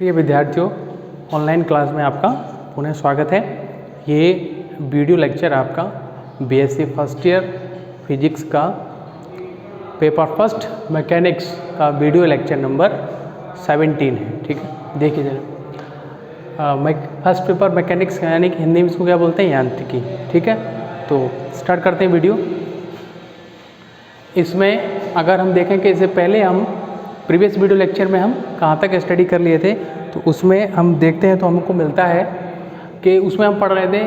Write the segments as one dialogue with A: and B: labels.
A: प्रिय विद्यार्थियों, online class में आपका पुनः स्वागत है। ये वीडियो लेक्चर आपका बीएससी फर्स्ट ईयर फिजिक्स का पेपर फर्स्ट मैकेनिक्स का वीडियो लेक्चर नंबर 17 है। ठीक है, देखिए जरा। फर्स्ट पेपर मैकेनिक्स यानी कि हिंदी में इसको क्या बोलते हैं, यांत्रिकी। ठीक है, तो स्टार्ट करते हैं वीडियो। इसमें अगर हम देखें कि इससे पहले हम प्रीवियस वीडियो लेक्चर में हम कहाँ तक स्टडी कर लिए थे, तो उसमें हम देखते हैं तो हमको मिलता है कि उसमें हम पढ़ रहे थे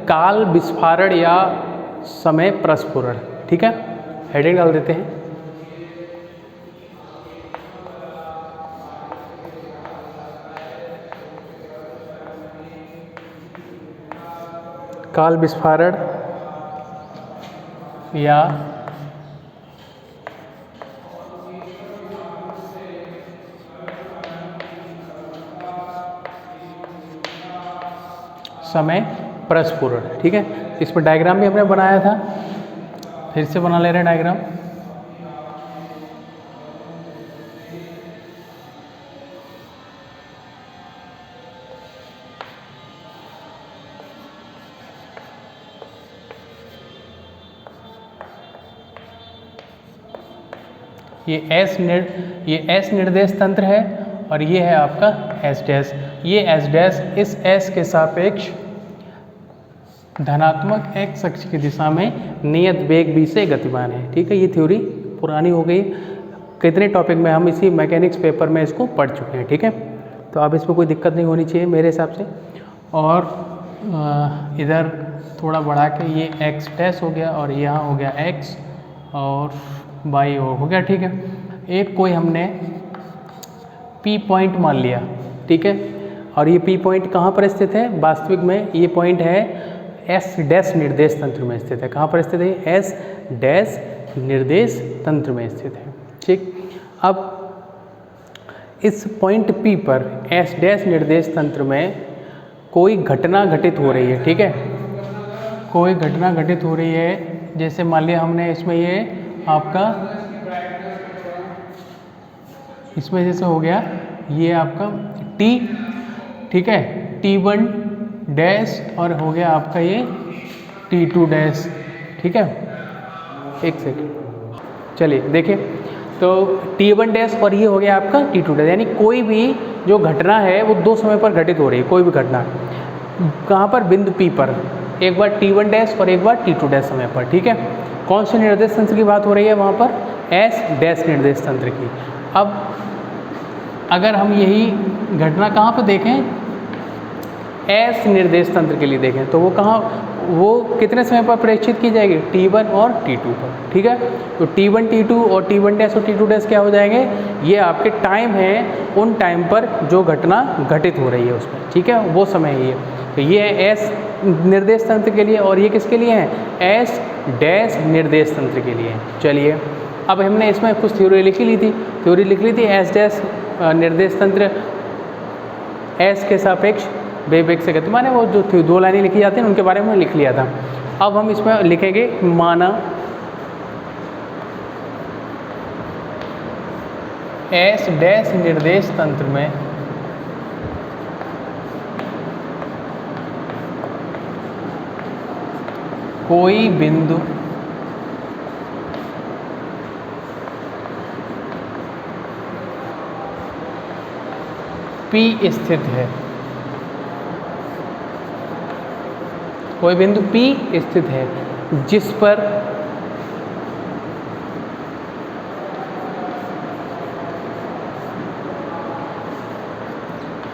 A: काल विस्फारण या समय प्रस्फुरण। ठीक है, हेडिंग डाल देते हैं। काल विस्फारण या समय प्रस्फुरण। ठीक है, इस पर डायग्राम भी हमने बनाया था, फिर से बना ले रहे हैं डायग्राम। ये एस निर्देश तंत्र है और ये है आपका एस डैश। ये एस डैश इस एस के सापेक्ष धनात्मक एक्स अक्ष की दिशा में नियत वेग v से गतिमान है। ठीक है, ये थ्योरी पुरानी हो गई, कितने टॉपिक में हम इसी मैकेनिक्स पेपर में इसको पढ़ चुके हैं। ठीक है, तो अब इसमें कोई दिक्कत नहीं होनी चाहिए मेरे हिसाब से। और इधर थोड़ा बढ़ा के ये एक्स डैश हो गया और यहाँ हो गया एक्स और वाई हो गया। ठीक है, एक कोई हमने पी पॉइंट मान लिया। ठीक है, और ये पी पॉइंट कहाँ पर स्थित है, वास्तविक में ये पॉइंट है एस डैश निर्देश तंत्र में स्थित है। कहाँ पर स्थित है, एस डैश निर्देश तंत्र में स्थित है। ठीक, अब इस पॉइंट पी पर एस डैश निर्देश तंत्र में कोई घटना घटित हो रही है। ठीक है, कोई घटना घटित हो रही है, जैसे मान लिया हमने इसमें ये आपका इसमें जैसे हो गया ये आपका टी। ठीक है, T1 डैश और हो गया आपका ये T2 डैश। ठीक है, एक सेकेंड, चलिए देखिए। तो T1 डैश और ये हो गया आपका T2 डैश, यानी कोई भी जो घटना है वो दो समय पर घटित हो रही है। कोई भी घटना कहाँ पर, बिंदु P पर, एक बार T1 डैश और एक बार T2 डैश समय पर। ठीक है, कौन से निर्देश तंत्र की बात हो रही है वहाँ पर, एस डैश निर्देश तंत्र की। अब अगर हम यही घटना कहाँ पर देखें, एस निर्देश तंत्र के लिए देखें, तो वो कहाँ, वो कितने समय पर प्रेक्षित की जाएगी, T1 और T2 पर। ठीक है, तो T1 T2 और T1 डैश और T2 डैश क्या हो जाएंगे, ये आपके टाइम है, उन टाइम पर जो घटना घटित हो रही है उसमें। ठीक है, वो समय है ये। तो ये है एस निर्देश तंत्र के लिए और ये किसके लिए है, एस डैश निर्देश तंत्र के लिए। चलिए, अब हमने इसमें कुछ थ्योरी लिख ली थी। एस डैश निर्देश तंत्र एस के सापेक्ष वेग से गतिमान है, वो जो दो लाइनें लिखी जाती हैं उनके बारे में लिख लिया था। अब हम इसमें लिखेंगे, माना एस डैश निर्देश तंत्र में कोई बिंदु P स्थित है, कोई बिंदु P स्थित है जिस पर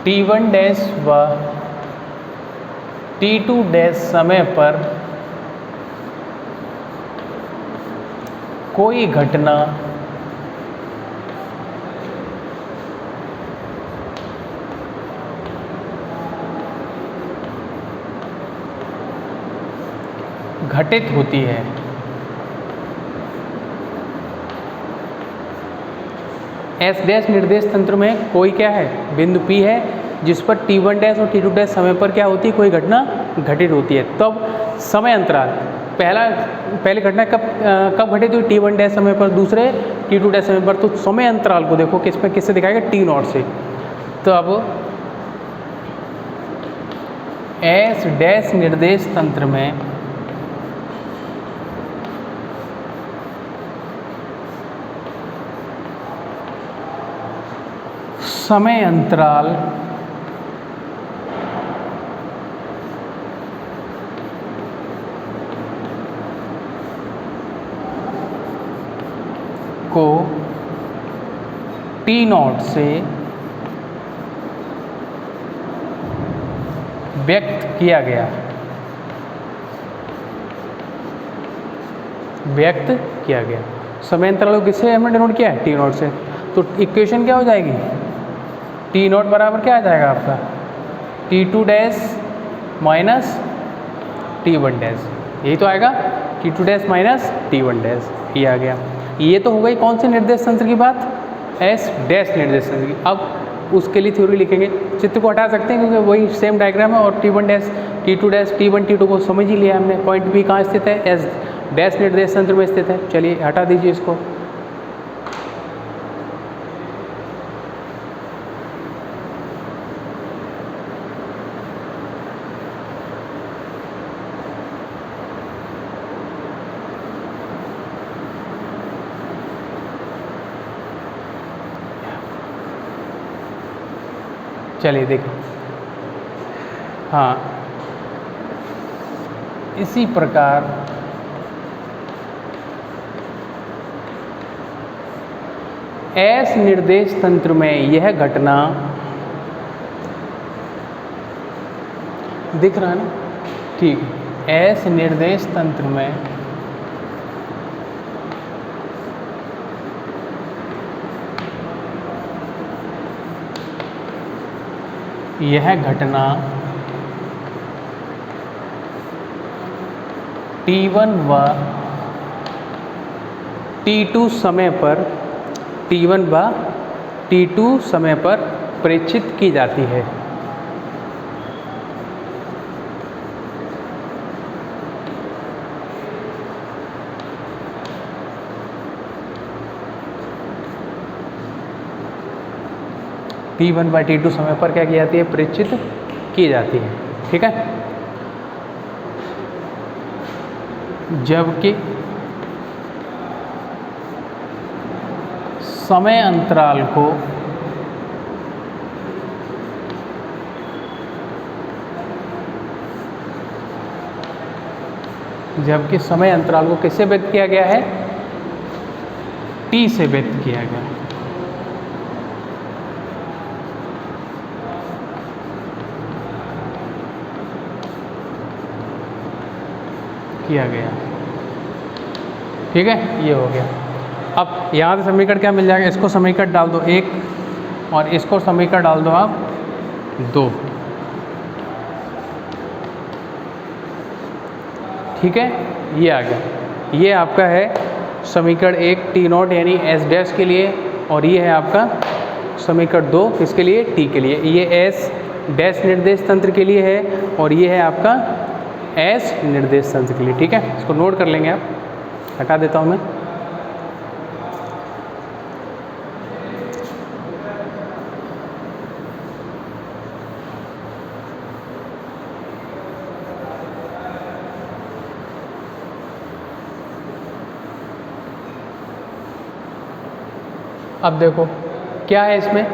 A: T1 डैश व T2 डैश समय पर कोई घटना घटित होती है। एस डैश निर्देश तंत्र में कोई क्या है, बिंदु P है जिस पर T1 डैश और T2 डैश समय पर क्या होती है, कोई घटना घटित होती है। तब समय अंतराल, पहली घटना कब घटित हुई, T1 डैश समय पर, दूसरे T2 डैश समय पर। तो समय अंतराल को देखो किस पे, किससे दिखाएगा, T0 से। तो अब एस डैश निर्देश तंत्र में समय अंतराल को T0 से व्यक्त किया गया, समय अंतराल को किससे हमने डिनोट किया है? T0 से। तो इक्वेशन क्या हो जाएगी? T0 बराबर क्या आ जाएगा आपका? T2 dash minus T1 dash, यही तो आएगा, T2 dash minus T1 dash, ये आ गया। ये तो हो गई कौन से निर्देश तंत्र की बात? एस डैश निर्देश तंत्र की। अब उसके लिए थ्योरी लिखेंगे, चित्र को हटा सकते हैं क्योंकि वही सेम डायग्राम है, और T1 dash T2 dash T1 T2 को समझ ही लिया हमने। पॉइंट बी कहाँ स्थित है? एस डैश निर्देश तंत्र में स्थित है। चलिए हटा दीजिए इसको। चलिए देखिए, हाँ इसी प्रकार एस निर्देश तंत्र में यह घटना दिख रहा है ना? ठीक है, एस निर्देश तंत्र में यह घटना T1 व T2 समय पर प्रेक्षित की जाती है। T1 बाई T2 समय पर क्या की जाती है? प्रेक्षित की जाती है। ठीक है, जबकि समय अंतराल को किससे व्यक्त किया गया है? T से व्यक्त किया गया। ठीक है, ये हो गया। अब यहाँ से समीकरण क्या मिल जाएगा? इसको समीकरण डाल दो 1 और इसको समीकरण डाल दो आप 2। ठीक है, ये आ गया। ये आपका है समीकरण 1 T0 यानी एस डैश के लिए, और ये है आपका समीकरण 2 किसके लिए? T के लिए। ये एस डैश निर्देश तंत्र के लिए है और ये है आपका एस निर्देश तंत्र के लिए। ठीक है, इसको नोट कर लेंगे आप। हटा देता हूँ मैं। अब देखो क्या है इसमें।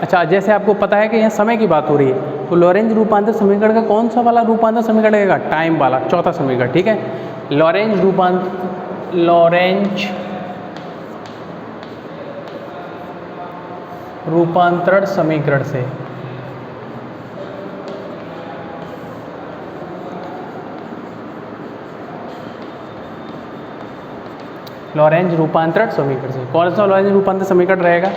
A: अच्छा, जैसे आपको पता है कि यहाँ समय की बात हो रही है, तो लॉरेंज रूपांतर समीकरण का कौन सा वाला रूपांतर समीकरण रहेगा? टाइम वाला, चौथा समीकरण। ठीक है, लॉरेंज रूपांतरण समीकरण से लॉरेंज रूपांतरण समीकरण से कौन सा लॉरेंज रूपांतरण समीकरण रहेगा?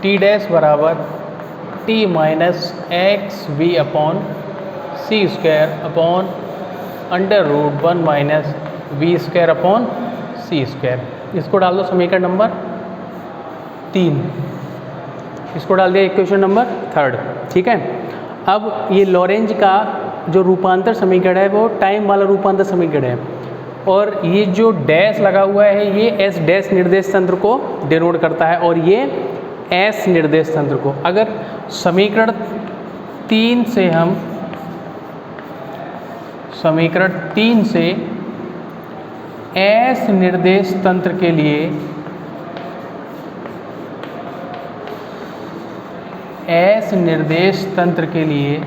A: T डैश बराबर T minus x v upon c square upon under root 1 minus v square upon c square. इसको डाल दो समीकरण नंबर 3, इसको डाल दिया इक्वेशन नंबर 3। ठीक है, अब ये लॉरेंज का जो रूपांतर समीकरण है वो टाइम वाला रूपांतर समीकरण है। और ये जो डैश लगा हुआ है ये एस डैश निर्देश तंत्र को डिनोट करता है और ये एस निर्देश तंत्र को। अगर समीकरण 3 से हम समीकरण 3 से एस निर्देश तंत्र के लिए एस निर्देश तंत्र के लिए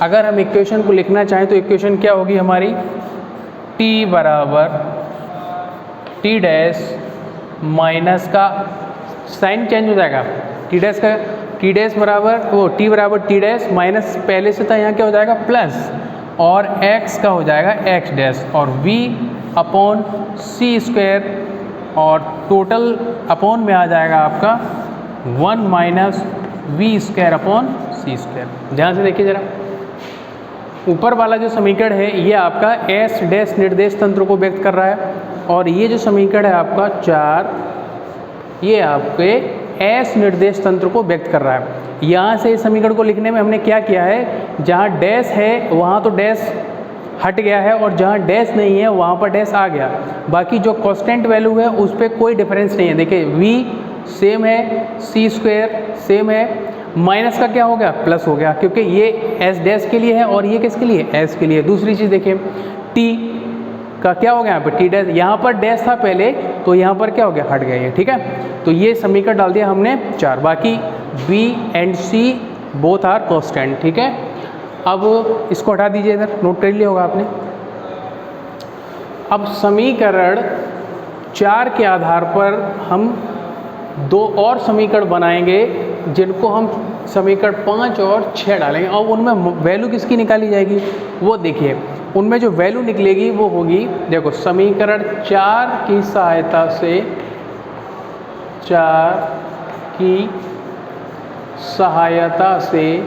A: अगर हम इक्वेशन को लिखना चाहें तो इक्वेशन क्या होगी हमारी, t बराबर टी डैश माइनस का साइन चेंज हो जाएगा, टी डैश का टी डैश बराबर वो t बराबर टी डैश माइनस पहले से था यहाँ क्या हो जाएगा प्लस और x का हो जाएगा x डैश और v अपॉन सी स्क्वायर और टोटल अपॉन में आ जाएगा आपका 1 minus v square upon c square. ध्यान से देखिए जरा, ऊपर वाला जो समीकरण है ये आपका एस डैश निर्देश तंत्र को व्यक्त कर रहा है और ये जो समीकरण है आपका 4 ये आपके एस निर्देश तंत्र को व्यक्त कर रहा है। यहाँ से इस समीकरण को लिखने में हमने क्या किया है, जहाँ डैश है वहाँ तो डैश हट गया है और जहाँ डैश नहीं है वहाँ पर डैश आ गया, बाकी जो कांस्टेंट वैल्यू है उस पर कोई डिफरेंस नहीं है। देखिए v सेम है, सी स्क्वायर सेम है, माइनस का क्या हो गया प्लस हो गया क्योंकि ये एस डैश के लिए है और ये किसके लिए, एस के लिए। दूसरी चीज़ देखिए टी का क्या हो गया यहाँ पर टी डैश, यहाँ पर डैश था पहले तो यहाँ पर क्या हो गया हट गया ये, ठीक है। तो ये समीकरण डाल दिया हमने 4, बाकी b and c both are constant, ठीक है। अब इसको हटा दीजिए, इधर नोट कर लिया होगा आपने। अब समीकरण 4 के आधार पर हम 2 और समीकरण बनाएंगे जिनको हम समीकरण 5 और 6 डालेंगे और उनमें वैल्यू किसकी निकाली जाएगी वो देखिए। उनमें जो वैल्यू निकलेगी वो होगी, देखो समीकरण 4 की सहायता से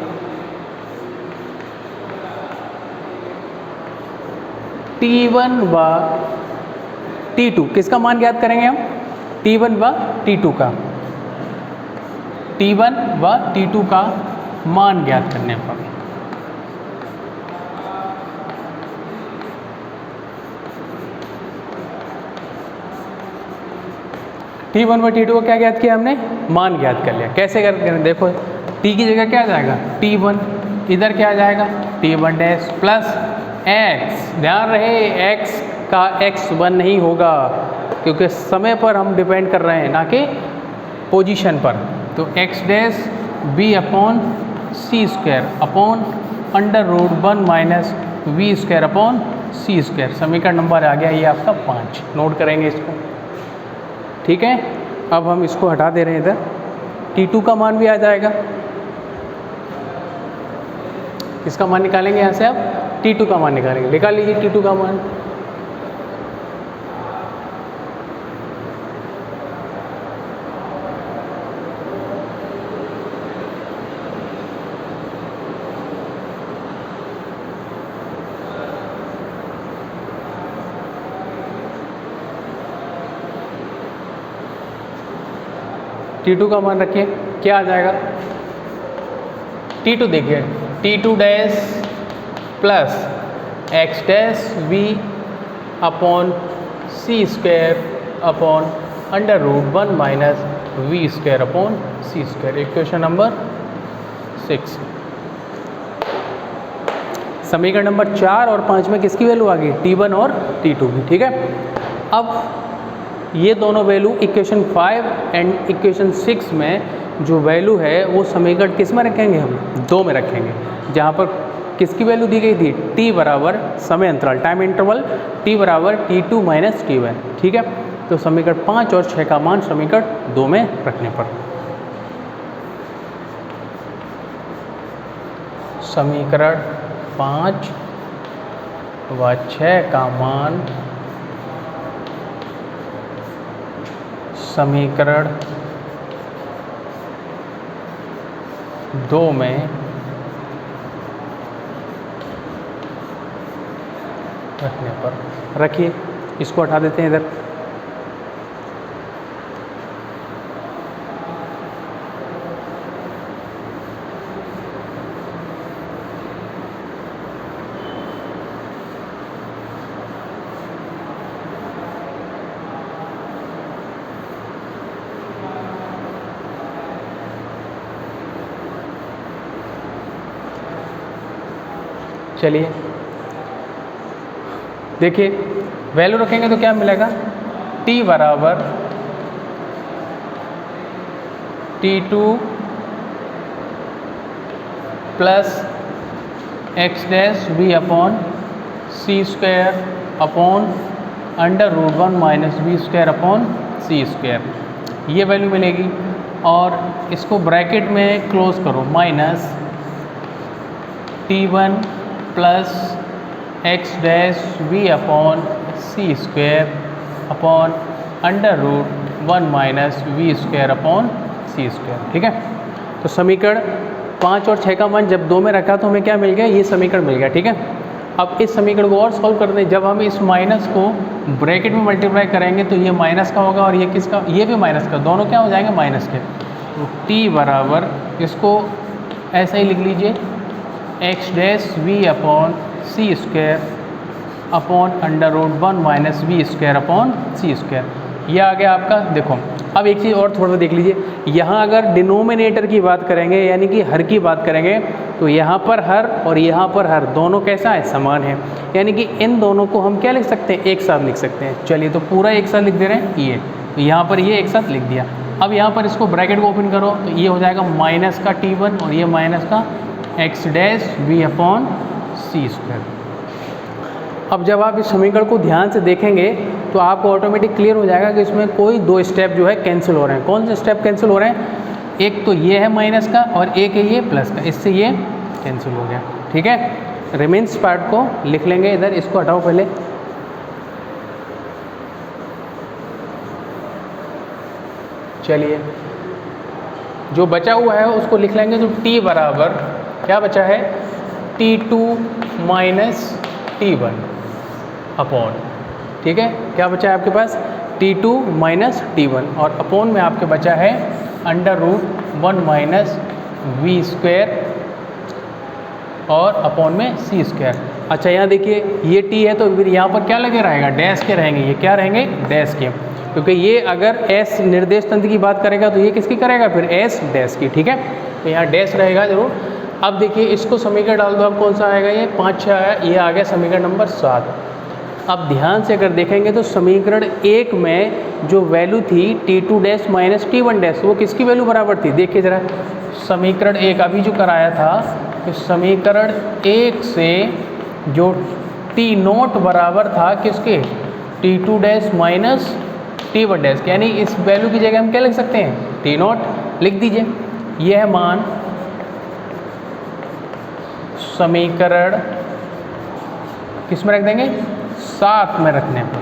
A: T1 व T2 किसका मान ज्ञात करेंगे हम, T1 व T2 का, T1 व T2 का मान ज्ञात करने पर T1 व T2 को क्या ज्ञात किया हमने, मान ज्ञात कर लिया। कैसे करते हैं देखो, T की जगह क्या आ जाएगा T1, इधर क्या आ जाएगा T1 डैश प्लस x, ध्यान रहे x का x1 नहीं होगा क्योंकि समय पर हम डिपेंड कर रहे हैं ना कि पोजीशन पर। तो x dash b upon c square upon under root 1 minus v square upon c square. समीकरण नंबर आ गया ये आपका 5, नोट करेंगे इसको, ठीक है। अब हम इसको हटा दे रहे हैं, इधर T2 का मान भी आ जाएगा। किसका मान निकालेंगे यहाँ से, आप T2 का मान निकालेंगे, निकाल लीजिए T2 का मान। T2 का मान रखिए, क्या आ जाएगा T2, देखिए T2 dash plus x dash v upon c square upon under root 1 minus v square upon c square. Equation number 6। समीकरण नंबर 4 और 5 में किसकी वैल्यू आ गई, T1 और T2 की, ठीक है। अब ये दोनों वैल्यू इक्वेशन 5 एंड इक्वेशन 6 में जो वैल्यू है वो समीकरण किस में रखेंगे, हम 2 में रखेंगे, जहाँ पर किसकी वैल्यू दी गई थी, t बराबर समय अंतराल टाइम इंटरवल t बराबर T2 माइनस T1, ठीक है। तो समीकरण 5 और 6 का मान समीकरण 2 में रखने पर समीकरण 5 व 6 का मान समीकरण 2 में रखने पर रखिए। इसको हटा देते हैं इधर। चलिए देखिए वैल्यू रखेंगे तो क्या मिलेगा, t बराबर T2 plus x dash v upon c square upon under root 1 minus v square upon c square, ये वैल्यू मिलेगी। और इसको ब्रैकेट में क्लोज करो, minus T1 plus x dash v upon c square upon under root 1 minus v square upon c square. ठीक है, तो समीकरण 5 और 6 का मान जब 2 में रखा तो हमें क्या मिल गया, ये समीकरण मिल गया। ठीक है, अब इस समीकरण को और सॉल्व करते हैं। जब हम इस माइनस को ब्रैकेट में मल्टीप्लाई करेंगे तो ये माइनस का होगा और ये किसका, ये भी माइनस का, दोनों क्या हो जाएंगे माइनस के। तो t बराबर, इसको ऐसा ही लिख लीजिए, x dash v upon c square upon under root 1 minus v square upon c square, ये आ गया आपका। देखो अब एक चीज़ और थोड़ा सा देख लीजिए, यहाँ अगर डिनोमिनेटर की बात करेंगे यानी कि हर की बात करेंगे तो यहाँ पर हर और यहाँ पर हर दोनों कैसा है, समान है, यानी कि इन दोनों को हम क्या लिख सकते हैं, एक साथ लिख सकते हैं। चलिए तो पूरा एक साथ लिख दे रहे हैं, ये तो यहाँ पर ये एक साथ लिख दिया। अब यहाँ पर इसको ब्रैकेट को ओपन करो तो ये हो जाएगा माइनस का T1 और ये माइनस का x dash v upon c square. अब जब आप इस समीकरण को ध्यान से देखेंगे तो आपको ऑटोमेटिक क्लियर हो जाएगा कि इसमें कोई 2 स्टेप जो है कैंसिल हो रहे हैं। कौन से स्टेप कैंसिल हो रहे हैं, एक तो ये है माइनस का और एक है ये प्लस का, इससे ये कैंसिल हो गया। ठीक है, रिमेन्स पार्ट को लिख लेंगे इधर, इसको हटाओ पहले। चलिए जो बचा हुआ है उसको लिख लेंगे, जो t बराबर क्या बचा है, T2 माइनस T1 अपॉन, ठीक है, क्या बचा है आपके पास, T2 माइनस T1 और अपॉन में आपके बचा है under root 1 minus v square और अपॉन में सी स्क्वायर। अच्छा यहाँ देखिए ये t है तो फिर यहाँ पर क्या लगे रहेगा, डैश के रहेंगे, ये क्या रहेंगे, डैश के, क्योंकि ये अगर s निर्देश तंत्र की बात करेगा तो ये किसकी करेगा, फिर s डैश की। ठीक है, तो यहाँ डैश रहेगा जरूर। अब देखिए इसको समीकरण डाल दो, अब कौन सा आएगा, ये 5 6 आया, ये आ गया समीकरण नंबर 7। अब ध्यान से अगर देखेंगे तो समीकरण 1 में जो वैल्यू थी T2 dash minus T1 dash, वो किसकी वैल्यू बराबर थी, देखिए ज़रा समीकरण 1 अभी जो कराया था, तो समीकरण 1 से जो T0 बराबर था किसके, T2 dash minus T1 dash, यानी इस वैल्यू की जगह हम क्या लिख सकते हैं, T0 लिख दीजिए। यह है मान समीकरण किस में रख देंगे, 7 में रखने पर,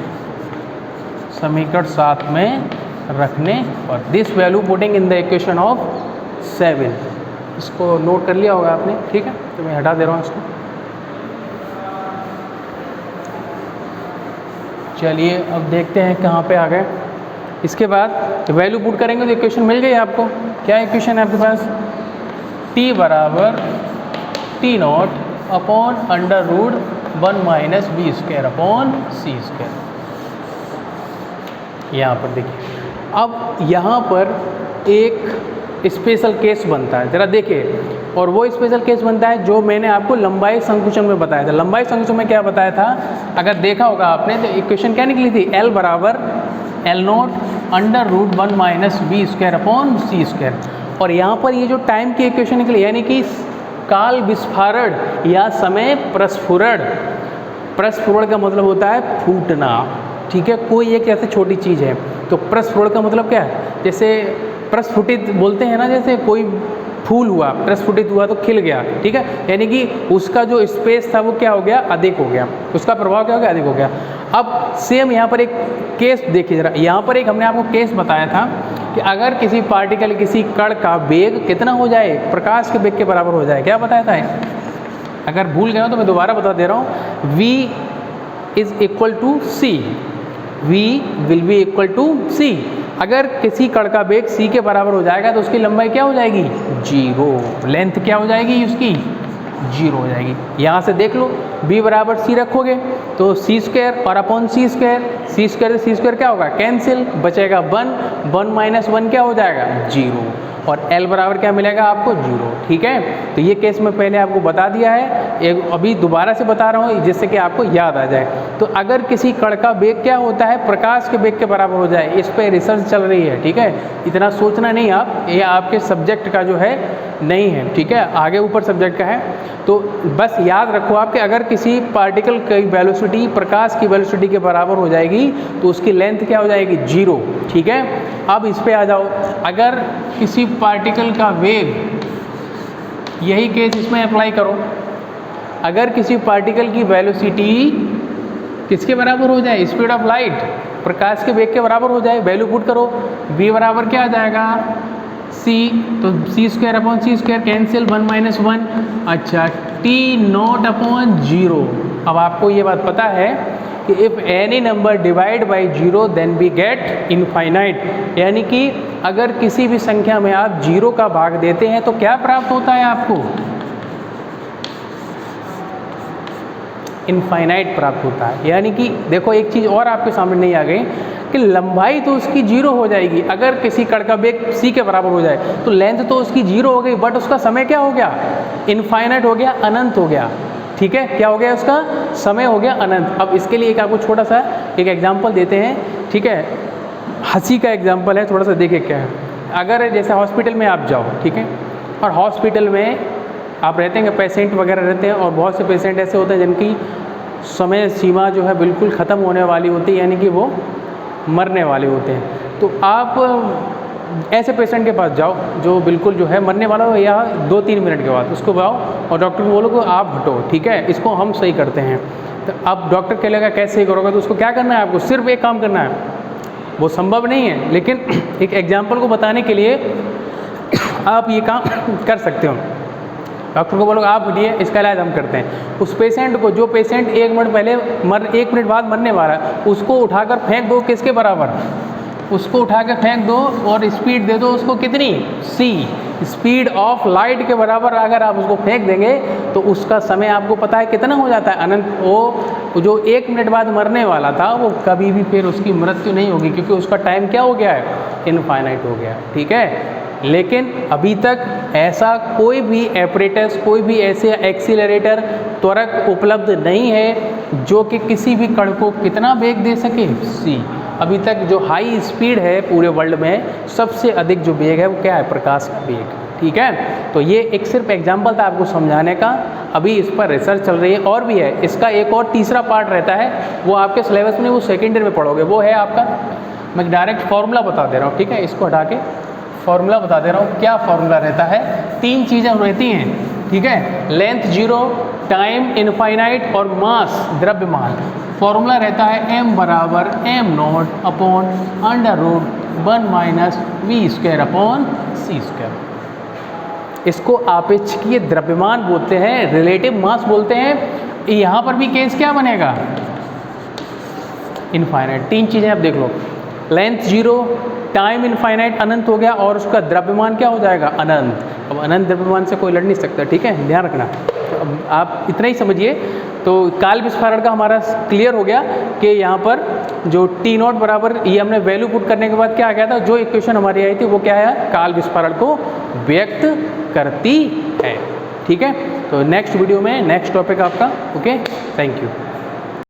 A: समीकरण 7 में रखने पर, this value putting in the equation of 7। इसको नोट कर लिया होगा आपने, ठीक है, तो मैं हटा दे रहा हूँ इसको। चलिए अब देखते हैं कहाँ पे आ गए। इसके बाद वैल्यू पुट करेंगे तो इक्वेशन मिल गई आपको। क्या इक्वेशन है आपके पास, t बराबर T0 upon under root 1 minus v square upon c square. यहाँ पर देखिए, अब यहाँ पर एक स्पेशल केस बनता है, ज़रा देखिए, और वो स्पेशल केस बनता है जो मैंने आपको लंबाई संकुचन में बताया था। लंबाई संकुचन में क्या बताया था, अगर देखा होगा आपने तो इक्वेशन क्या निकली थी, L बराबर L0 under root 1 minus v square upon c square. और यहाँ पर ये जो टाइम की इक्वेशन निकली, यानी कि काल विस्फारण या समय प्रस्फुरण, प्रस्फुरण का मतलब होता है फूटना, ठीक है, कोई एक ऐसी छोटी चीज़ है, तो प्रस्फुरण का मतलब क्या है, जैसे प्रस्फुटित बोलते हैं ना, जैसे कोई फूल हुआ, प्रस्फुटित हुआ तो खिल गया, ठीक है, यानी कि उसका जो स्पेस था वो क्या हो गया, अधिक हो गया, उसका प्रभाव क्या हो गया, अधिक हो गया। अब सेम यहाँ पर एक केस देखिए ज़रा, यहाँ पर एक हमने आपको केस बताया था कि अगर किसी पार्टिकल, किसी कण का वेग कितना हो जाए, प्रकाश के वेग के बराबर हो जाए, क्या बताया था, अगर भूल गए हो तो मैं दोबारा बता दे रहा हूँ, v is equal to c, v will be equal to c। अगर किसी कण का वेग c के बराबर हो जाएगा तो उसकी लंबाई क्या हो जाएगी, 0, लेंथ क्या हो जाएगी उसकी, 0 हो जाएगी। यहाँ से देख लो, b बराबर c रखोगे तो c स्क्वायर और upon c square, c square से c स्क्वायर क्या होगा, कैंसिल, बचेगा 1, 1 माइनस 1 क्या हो जाएगा, 0। और L बराबर क्या मिलेगा आपको 0, ठीक है। तो ये केस मैं पहले आपको बता दिया है, एक अभी दोबारा से बता रहा हूँ जिससे कि आपको याद आ जाए। तो अगर किसी कण का वेग क्या होता है, प्रकाश के वेग के बराबर हो जाए, इस पर रिसर्च चल रही है, ठीक है। इतना सोचना नहीं आप, ये आपके सब्जेक्ट का जो है नहीं है, ठीक है, आगे ऊपर सब्जेक्ट का है। तो बस याद रखो आप कि अगर किसी पार्टिकल की वेलोसिटी प्रकाश की वेलोसिटी के बराबर हो जाएगी तो उसकी लेंथ क्या हो जाएगी 0, ठीक है। अब इस पे आ जाओ, अगर किसी पार्टिकल का वेग, यही केस इसमें अप्लाई करो, अगर किसी पार्टिकल की वेलोसिटी किसके बराबर हो जाए, स्पीड ऑफ लाइट, प्रकाश के वेग के बराबर हो जाए, वैल्यू पुट करो, v बराबर क्या आ जाएगा c, तो c² कैंसिल 1 - 1, अच्छा T0/0। अब आपको ये बात पता है कि if any number divide by 0 then we get infinite, यानी कि अगर किसी भी संख्या में आप 0 का भाग देते हैं तो क्या प्राप्त होता है आपको, इनफाइनाइट प्राप्त होता है। यानी कि देखो एक चीज़ और आपके सामने नहीं आ गई कि लंबाई तो उसकी 0 हो जाएगी, अगर किसी कण का वेग c के बराबर हो जाए तो लेंथ तो उसकी 0 हो गई, बट उसका समय क्या हो गया, इनफाइनाइट हो गया, अनंत हो गया, ठीक है। क्या हो गया, उसका समय हो गया अनंत। अब इसके लिए एक आपको छोटा सा एक एग्जाम्पल देते हैं, ठीक है, हंसी का एग्जाम्पल है, थोड़ा सा देखिए क्या है। अगर जैसे हॉस्पिटल में आप जाओ, ठीक है, और हॉस्पिटल में आप रहते हैं, पेशेंट वगैरह रहते हैं, और बहुत से पेशेंट ऐसे होते हैं जिनकी समय सीमा जो है बिल्कुल ख़त्म होने वाली होती है, यानी कि वो मरने वाले होते हैं। तो आप ऐसे पेशेंट के पास जाओ जो बिल्कुल जो है मरने वाला हो, या 2-3 मिनट के बाद उसको बुलाओ और डॉक्टर को बोलो कि आप हटो, ठीक है, इसको हम सही करते हैं। तो अब डॉक्टर कहेगा कैसे सही करोगे, तो उसको क्या करना है, आपको सिर्फ एक काम करना है, वो संभव नहीं है लेकिन एक एग्जाम्पल को बताने के लिए आप ये काम कर सकते हो। डॉक्टर को बोलो आप हटिए, इसका इलाज हम करते हैं। उस पेशेंट को, जो पेशेंट 1 मिनट पहले 1 मिनट बाद मरने वाला है, उसको उठाकर फेंक दो, किसके बराबर, उसको उठाकर फेंक दो और स्पीड दे दो उसको कितनी, c, स्पीड ऑफ लाइट के बराबर अगर आप उसको फेंक देंगे तो उसका समय आपको पता है कितना हो जाता है, अनंत। वो जो 1 मिनट बाद मरने वाला था वो कभी भी फिर उसकी मृत्यु नहीं होगी, क्योंकि उसका टाइम क्या हो गया है, इनफाइनाइट हो गया, ठीक है। लेकिन अभी तक ऐसा कोई भी एपरेटस, कोई भी ऐसे एक्सीलरेटर, त्वरक उपलब्ध नहीं है जो कि किसी भी कण को कितना वेग दे सके, c। अभी तक जो हाई स्पीड है पूरे वर्ल्ड में, सबसे अधिक जो वेग है वो क्या है, प्रकाश का वेग, ठीक है। तो ये एक सिर्फ एग्जाम्पल था आपको समझाने का, अभी इस पर रिसर्च चल रही है, और भी है। इसका एक और तीसरा पार्ट रहता है, वो आपके सिलेबस में, वो सेकेंड ईयर में पढ़ोगे, वो है आपका, मैं डायरेक्ट फॉर्मूला बता दे रहा हूँ, ठीक है, इसको हटा के फॉर्मूला बता दे रहा हूँ। क्या फॉर्मूला रहता है, 3 चीज़ें रहती हैं, ठीक है, लेंथ 0, टाइम इनफाइनाइट और मास द्रव्यमान। फॉर्मूला रहता है m बराबर m0/√1 - v²/c²। इसको आपेक्षिकीय द्रव्यमान बोलते हैं, रिलेटिव मास बोलते हैं। यहाँ पर भी केस क्या बनेगा, इनफाइनाइट। 3 चीज़ें आप देख लो, लेंथ 0, टाइम इनफाइनाइट अनंत हो गया, और उसका द्रव्यमान क्या हो जाएगा, अनंत। अब अनंत द्रव्यमान से कोई लड़ नहीं सकता, ठीक है, ध्यान रखना। तो अब आप इतना ही समझिए। तो काल विस्फारण का हमारा क्लियर हो गया कि यहाँ पर जो T0 बराबर, ये हमने वैल्यू पुट करने के बाद क्या आ गया था, जो इक्वेशन हमारी आई थी वो क्या है, काल विस्फारण को व्यक्त करती है, ठीक है। तो नेक्स्ट वीडियो में नेक्स्ट टॉपिक आपका, ओके, थैंक यू।